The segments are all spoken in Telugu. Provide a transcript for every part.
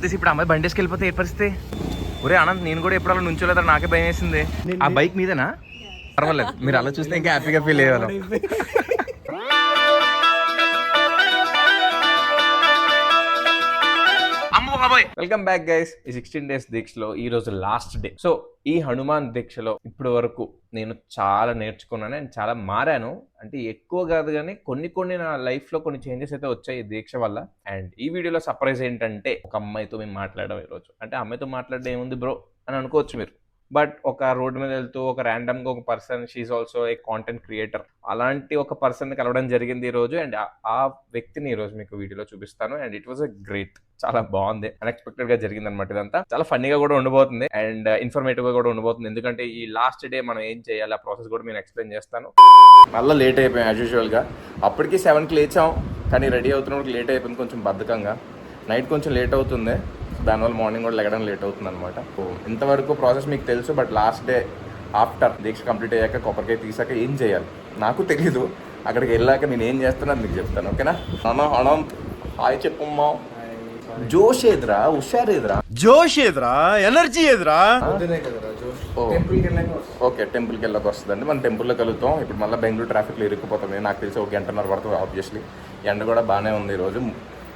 గుద్దేసి ఇప్పుడు అమ్మాయి బండేసుకు వెళ్ళిపోతే ఏ పరిస్థితి? ఒరే అనంత్, నేను కూడా ఎప్పుడు అలా నుంచోలేదా, నాకే భయం వేసింది. ఆ బైక్ మీదేనా? పర్వాలేదు, మీరు అలా చూస్తే ఇంకా హ్యాపీగా ఫీల్ అయ్యేవాళ్ళం. Welcome back guys. ఈ 16 days దీక్షలో ఈ రోజు లాస్ట్ డే. సో ఈ హనుమాన్ దీక్షలో ఇప్పటి వరకు నేను చాలా నేర్చుకున్నాను అండ్ చాలా మారాను. అంటే ఎక్కువ కాదు కానీ కొన్ని నా లైఫ్ లో కొన్ని చేంజెస్ అయితే వచ్చాయి ఈ దీక్ష వల్ల. అండ్ ఈ వీడియోలో సర్ప్రైజ్ ఏంటంటే, ఒక అమ్మాయితో మేము మాట్లాడడం ఈరోజు. అంటే అమ్మాయితో మాట్లాడడం ఏముంది బ్రో అని అనుకోవచ్చు మీరు, బట్ ఒక రోడ్ మీద వెళ్తూ ఒక ర్యాండమ్గా ఒక person, she also a content creator, అలాంటి ఒక పర్సన్ కలవడం జరిగింది ఈ రోజు. అండ్ ఆ వ్యక్తిని ఈ రోజు మీకు వీడియోలో చూపిస్తాను. And it was a great, చాలా బాగుంది, అన్ఎక్స్పెక్టెడ్ గా జరిగింది అనమాట. ఇదంతా చాలా ఫన్నీగా కూడా ఉండబోతుంది అండ్ ఇన్ఫర్మేటివ్ గా కూడా ఉండబోతుంది. ఎందుకంటే ఈ లాస్ట్ డే మనం ఏం చేయాలి, ఆ ప్రాసెస్ కూడా నేను ఎక్స్ప్లెయిన్ చేస్తాను. మళ్ళీ లేట్ అయిపోయాం యాజ్ యూజువల్ గా. అప్పటికి 7కి లేచాం, కానీ రెడీ అవుతున్నప్పుడు లేట్ అయిపోయింది, కొంచెం బద్ధకంగా. నైట్ కొంచెం లేట్ అవుతుంది, దానివల్ల మార్నింగ్ కూడా లెగడం లేట్ అవుతుంది అనమాట. ఇంతవరకు ప్రాసెస్ మీకు తెలుసు, బట్ లాస్ట్ డే ఆఫ్టర్ దీక్ష కంప్లీట్ అయ్యాక కొబ్బరికాయ తీసాక ఏం చేయాలి నాకు తెలీదు. అక్కడికి వెళ్ళాక నేను ఏం చేస్తానో అది మీకు చెప్తాను, ఓకేనా? అనంత్ హాయ్ చెప్పమ్మా. జోష్ ఏదిరా, హుషారు ఏదిరా, జోష్ ఏదిరా, ఎనర్జీ ఏదిరా. ఓకే, టెంపుల్కి వెళ్ళక వస్తుందండి. మనం టెంపుల్లో కలుగుతాం. ఇప్పుడు మళ్ళీ బెంగళూరు ట్రాఫిక్లో ఇరుక్కుపోతుంది. నాకు తెలిసి 1 గంటన్నర పడుతుంది ఆబ్వియస్లీ. ఎండ కూడా బాగానే ఉంది ఈరోజు,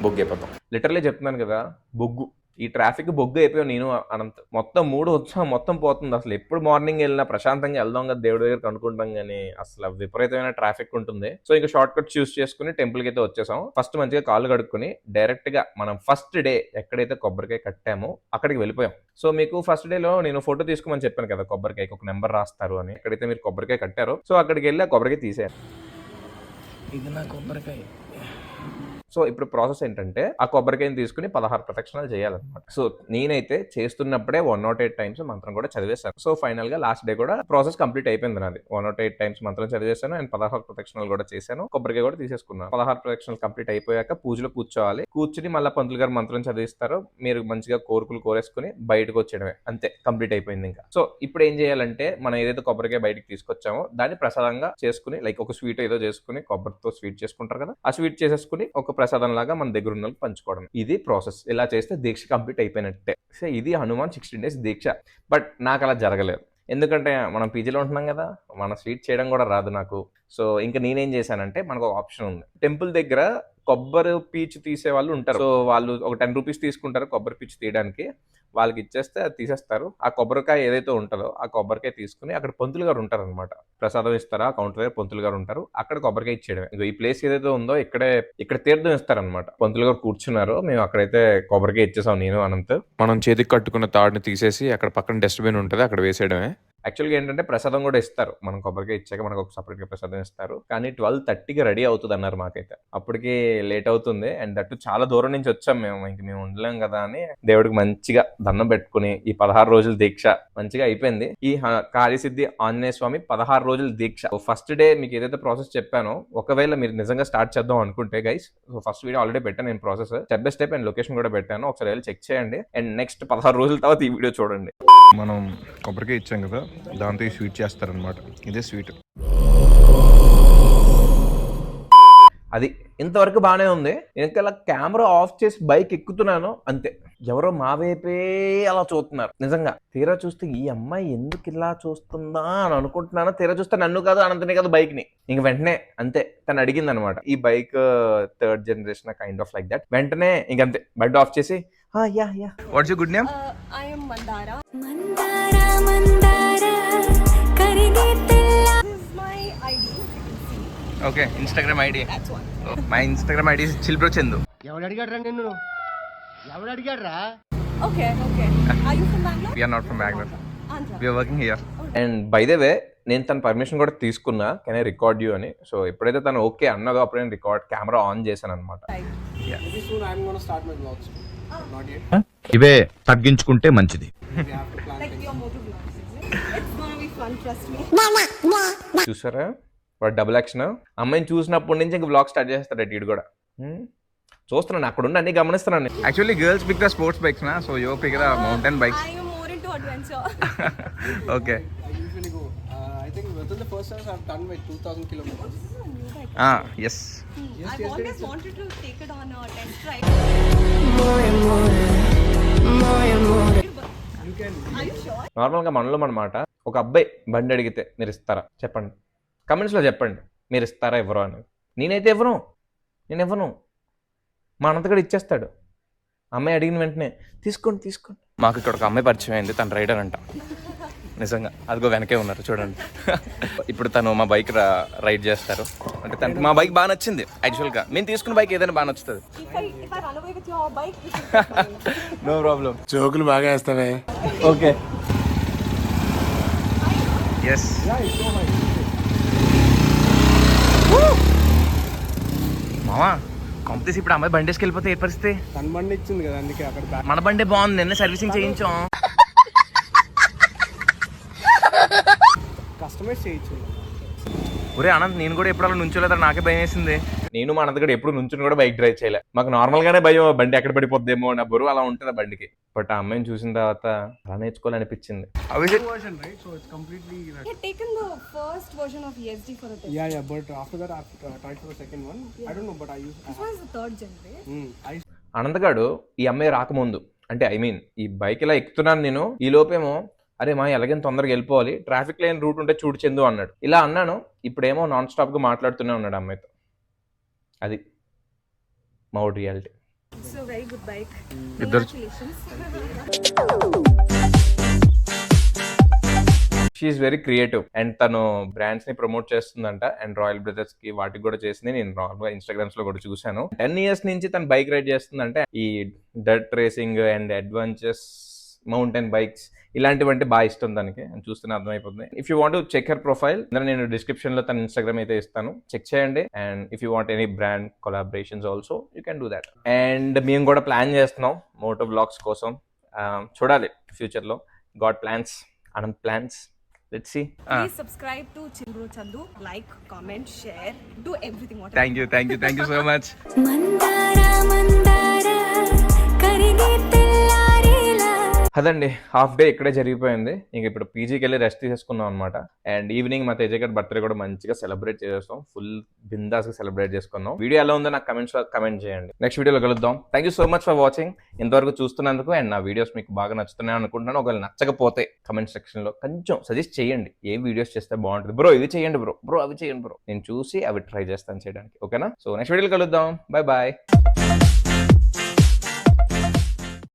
బొగ్గు అయిపోతాం. లిటరలీ చెప్తున్నాను కదా, బొగ్గు. ఈ ట్రాఫిక్ బొగ్గు అయిపోయాం నేను అనంత. మొత్తం మూడు ఉత్సాహం మొత్తం పోతుంది. అసలు ఎప్పుడు మార్నింగ్ వెళ్ళినా ప్రశాంతంగా వెళ్దాం కదా దేవుడి దగ్గరికి అనుకుంటాం, కానీ అసలు విపరీతమైన ట్రాఫిక్ ఉంటుంది. సో ఇంకా షార్ట్ కట్ చూస్ చేసుకుని టెంపుల్కి అయితే వచ్చేసాం. ఫస్ట్ మంచిగా కాళ్ళు కడుక్కుని డైరెక్ట్ గా మనం ఫస్ట్ డే ఎక్కడైతే కొబ్బరికాయ కట్టామో అక్కడికి వెళ్ళిపోయాం. సో మీకు ఫస్ట్ డేలో నేను ఫోటో తీసుకోమని చెప్పాను కదా, కొబ్బరికాయకి ఒక నెంబర్ రాస్తారు అని. ఎక్కడైతే మీరు కొబ్బరికాయ కట్టారో సో అక్కడికి వెళ్ళి ఆ కొబ్బరికాయ తీసేయాలి. ఇది నా కొబ్బరికాయ. సో ఇప్పుడు ప్రాసెస్ ఏంటంటే, ఆ కొబ్బరికాయని తీసుకుని 16 ప్రదక్షిణాలు చేయాలన్నమాట. సో నేనైతే చేస్తున్నప్పుడే 108 టైమ్స్ మంత్రం కూడా చదివేశాను. సో ఫైనల్ గా లాస్ట్ డే కూడా ప్రాసెస్ కంప్లీట్ అయిపోయింది నాది. 108 టైమ్స్ మంత్రం చదివేశాను అండ్ 16 ప్రదక్షిణాలు కూడా చేశాను. కొబ్బరికాయ కూడా తీసేసుకున్నాను. 16 ప్రదక్షిణాలు కంప్లీట్ అయిపోయాక పూజలో కూర్చోవాలి. కూర్చుని మళ్ళీ పంతులు గారు మంత్రం చదివిస్తారు. మీరు మంచిగా కోరుకులు కోరేసుకుని బయటకు వచ్చేయడమే, అంతే, కంప్లీట్ అయిపోయింది ఇంకా. సో ఇప్పుడు ఏం చేయాలంటే, మనం ఏదైతే కొబ్బరికాయ బయటకు తీసుకొచ్చామో దాన్ని ప్రసాదంగా చేసుకుని, లైక్ ఒక స్వీట్ ఏదో చేసుకుని, కొబ్బరితో స్వీట్ చేసుకుంటారు కదా, ఆ స్వీట్ చేసేసుకుని ఒక ప్రసాదం లాగా మన దగ్గర ఉన్న వాళ్ళకి పంచుకోవడం. ఇది ప్రాసెస్. ఇలా చేస్తే దీక్ష కంప్లీట్ అయిపోయినట్టే. సో ఇది హనుమాన్ 16 days దీక్ష. బట్ నాకు అలా జరగలేదు, ఎందుకంటే మనం పీజీలో ఉంటున్నాం కదా, మన స్వీట్ చేయడం కూడా రాదు నాకు. సో ఇంకా నేనేం చేశానంటే, మనకు ఒక ఆప్షన్ ఉంది. టెంపుల్ దగ్గర కొబ్బరి పీచు తీసే వాళ్ళు ఉంటారు. సో వాళ్ళు ఒక 10 రూపీస్ తీసుకుంటారు కొబ్బరి పీచు తీయడానికి. వాళ్ళకి ఇచ్చేస్తే అది తీసేస్తారు. ఆ కొబ్బరికాయ ఏదైతే ఉంటుందో ఆ కొబ్బరికాయ తీసుకుని అక్కడ పంతులు గారు ఉంటారు అనమాట. ప్రసాదం ఇస్తారా, ఆ కౌంటర్ దగ్గర పంతులు గారు ఉంటారు. అక్కడ కొబ్బరికాయ ఇచ్చేయడమే. ఈ ప్లేస్ ఏదైతే ఉందో ఇక్కడ తీర్థం ఇస్తారనమాట. పంతులు గారు కూర్చున్నారు, మేము అక్కడైతే కొబ్బరికాయ ఇచ్చేసాం నేను అనంత్. మనం చేతికి కట్టుకున్న తాడుని తీసేసి అక్కడ పక్కన డస్ట్బిన్ ఉంటుంది, అక్కడ వేసేయడమే. యాక్చువల్గా ఏంటంటే ప్రసాదం కూడా ఇస్తారు. మనం కొబ్బరికాయ ఇచ్చాక మనకు ఒక సపరేట్గా ప్రసాదం ఇస్తారు. కానీ 12:30కి రెడీ అవుతుంది అన్నారు మాకైతే. అప్పటికి లేట్ అవుతుంది అండ్ దట్టు చాలా దూరం నుంచి వచ్చాం మేము. ఇంక మేము ఉండలేం కదా అని దేవుడికి మంచిగా దండం పెట్టుకుని ఈ 16 రోజుల దీక్ష మంచిగా అయిపోయింది. ఈ కార్యసిద్ధి ఆంజనేయ స్వామి 16 రోజుల దీక్ష. ఫస్ట్ డే మీకు ఏదైతే ప్రాసెస్ చెప్పానో, ఒకవేళ మీరు నిజంగా స్టార్ట్ చేద్దాం అనుకుంటే guys, so first video already పెట్టాను నేను, process step by step and location కూడా పెట్టాను, ఒకసారి వెళ్ళి చెక్ చేయండి. అండ్ నెక్స్ట్ 16 రోజుల తర్వాత ఈ వీడియో చూడండి. మనం కొబ్బరికాయ ఇచ్చాం కదా, దాంతో ఈ స్వీట్ చేస్తారనమాట. ఇదే స్వీట్. అది ఇంతవరకు బాగానే ఉంది. ఇంకా కెమెరా ఆఫ్ చేసి బైక్ ఎక్కుతున్నాను అంతే, ఎవరో మా వైపే అలా చూస్తున్నారు. నిజంగా తీరా చూస్తే ఈ అమ్మాయి ఎందుకు ఇలా చూస్తుందా అని అనుకుంటున్నాను. తీరా చూస్తే నన్ను కాదు అనంతనే కాదు బైక్ ని. ఇంక వెంటనే అంతే తను అడిగింది అనమాట, ఈ bike 3rd generation kind of like that. వెంటనే ఇంకంతే బైక్ ఆఫ్ చేసి what's your good name? I am Mandara. This is my ID. Okay, Instagram ID. That's one. My Instagram ID chill bro Chandu. ఎవడు అడిగాడ్రా నిన్ను? ఎవడు అడిగాడ్రా? Okay. Are you from Bangalore? We are not from Bangalore. Andhra. We are working here. And by the way, నేను తన పర్మిషన్ కూడా తీసుకున్నా, కెన్ ఐ రికార్డ్ యూ అని. సో ఎప్పుడైతే తను ఓకే అన్నదో అప్పుడు నేను కెమెరా ఆన్ చేశాను అనమాట. ఇవే తగ్గించుకుంటే మంచిది. Like your motor vlogs, is it? It's gonna be fun, trust me. చూసారా వాడు డబుల్ యాక్షన్. అమ్మాయిని చూసినప్పటి నుంచి ఇంక బ్లాగ్ స్టార్ట్ చేస్తాడు ఇటు కూడా. చూస్తున్నాను, అక్కడ ఉండి అన్ని గమనిస్తున్నాను. Actually girls pick the sports bikes నా, so you pick the mountain bikes. I am more into adventure. Okay. I usually go. I think within the first hours I've done my 2,000 kilometers. This is a new bike. Yes. I've always wanted to take it on a test ride. నార్మల్గా మనలో మాట ఒక అబ్బాయి బండి అడిగితే మీరు ఇస్తారా చెప్పండి, కమెంట్స్లో చెప్పండి మీరు ఇస్తారా ఇవ్వరు అని. నేనైతే నేను ఇవ్వను. మా అనంతగడు ఇచ్చేస్తాడు. అమ్మాయి అడిగిన వెంటనే తీసుకోండి. మాకు ఇక్కడ ఒక అమ్మాయి పరిచయం అయింది, తను రైడర్ అంట. నిజంగా అదిగో వెనకే ఉన్నారు చూడండి. ఇప్పుడు తను మా బైక్ రైడ్ చేస్తారు. అంటే తనకి మా బైక్ బాగా నచ్చింది. యాక్చువల్గా మేము తీసుకున్న బైక్ ఏదైనా బాగా నచ్చుతుంది. If I run away with your bike, you should take mine. No problem. జోకులు బాగా వేస్తావే. Okay yes. మామా కాంపిటీస్ ఇప్పుడు అమ్మాయి బండి వేసుకెళ్ళిపోతే ఏ పరిస్థితి? తన బండి ఇచ్చింది కదా, అందుకే అక్కడ మన బండి బాగుంది, నిన్న సర్వీసింగ్ చేయించాం. కస్టమైజ్ చేయొచ్చు. ఒరే అనంత్, నేను కూడా ఎప్పుడు అలా నుంచోలేదా, నాకే భయం వేసింది. నేను మా అనంత్ కూడా ఎప్పుడు నుంచుని కూడా బైక్ డ్రైవ్ చేయలే. మాకు నార్మల్ గానే భయం, బండి ఎక్కడ పడిపోద్దేమో నా బరువు అలా ఉంటుంది ఆ బండికి. బట్ ఆ అమ్మాయిని చూసిన తర్వాత అలా నేర్చుకోవాలనిపించింది. Version, right? So it's completely. I had taken the first version of ESD for a test. Yeah, but after that I've tried for the second one. I don't know, but I used. This was the third gen, right? అనంతగాడు ఈ అమ్మాయి రాకముందు, అంటే ఐ మీన్ ఈ బైక్ ఇలా ఎక్కుతున్నాను నేను, ఈ లోపేమో అరే మా ఎలాగైనా తొందరగా వెళ్ళిపోవాలి, ట్రాఫిక్ లైన్ రూట్ ఉంటే చూడు చందు అన్నాడు. ఇలా అన్నాను, ఇప్పుడేమో నాన్ స్టాప్ గా మాట్లాడుతూనే ఉన్నాడు అమ్మాయితో. అది మా ఊడి reality. It's a very good bike. Iddar- Congratulations. She's very creative and తను బ్రాండ్స్ ని ప్రమోట్ చేస్తుందంట. అండ్ రాయల్ బ్రదర్స్ కి వాటికి కూడా చేసింది. నేను నార్మల్గా ఇన్స్టాగ్రామ్స్ లో కూడా చూశాను. 10 years నుంచి తను బైక్ రైడ్ చేస్తుందంటే. ఈ dirt racing and adventures, mountain bikes ఇలాంటివంటే బాగా ఇష్టం దానికి అని చూస్తూనే అర్థమైపోతుంది. If you want check her profile, నేను డిస్క్రిప్షన్ లో తన ఇన్స్టాగ్రామ్ అయితే ఇస్తాను, చెక్ చేయండి. And if you want any brand collaborations also you can do that. And మేము కూడా ప్లాన్ చేస్తున్నాం మోటో వ్లాగ్స్ కోసం. చూడాలి ఫ్యూచర్ లో. God plans, Anant plans. Let's see. Please subscribe to Chindru Chandu. Like, comment, share, do everything. Whatever. Thank you so much. అదండి, హాఫ్ డే ఇక్కడే జరిగిపోయింది. ఇంక ఇప్పుడు పీజీకి వెళ్ళి రెస్ట్ తీసేసుకున్నాం అనమాట. అండ్ ఈవినింగ్ మా తేజ గారి బర్త్డే కూడా మంచిగా సెలబ్రేట్ చేసేస్తాం. ఫుల్ బిందాస్ గా సెలబ్రేట్ చేసుకున్నాం. వీడియో ఎలా ఉందో నాకు కమెంట్స్ లో కమెంట్ చేయండి. నెక్స్ట్ వీడియోలో కలుద్దాం. Thank you so much for watching. ఇంతవరకు చూస్తున్నందుకు. అండ్ నా వీడియోస్ మీకు బాగా నచ్చుతున్నాయి అనుకుంటున్నాను. ఒకవేళ నచ్చకపోతే కమెంట్ సెక్షన్ లో కొంచెం సజెస్ట్ చేయండి, ఏ వీడియోస్ చేస్తే బాగుంటుంది. బ్రో ఇది చేయండి, బ్రో అవి చేయండి బ్రో. నేను చూసి అవి ట్రై చేస్తాను చేయడానికి. ఓకేనా? సో నెక్స్ట్ వీడియోలో కలుద్దాం. బాయ్.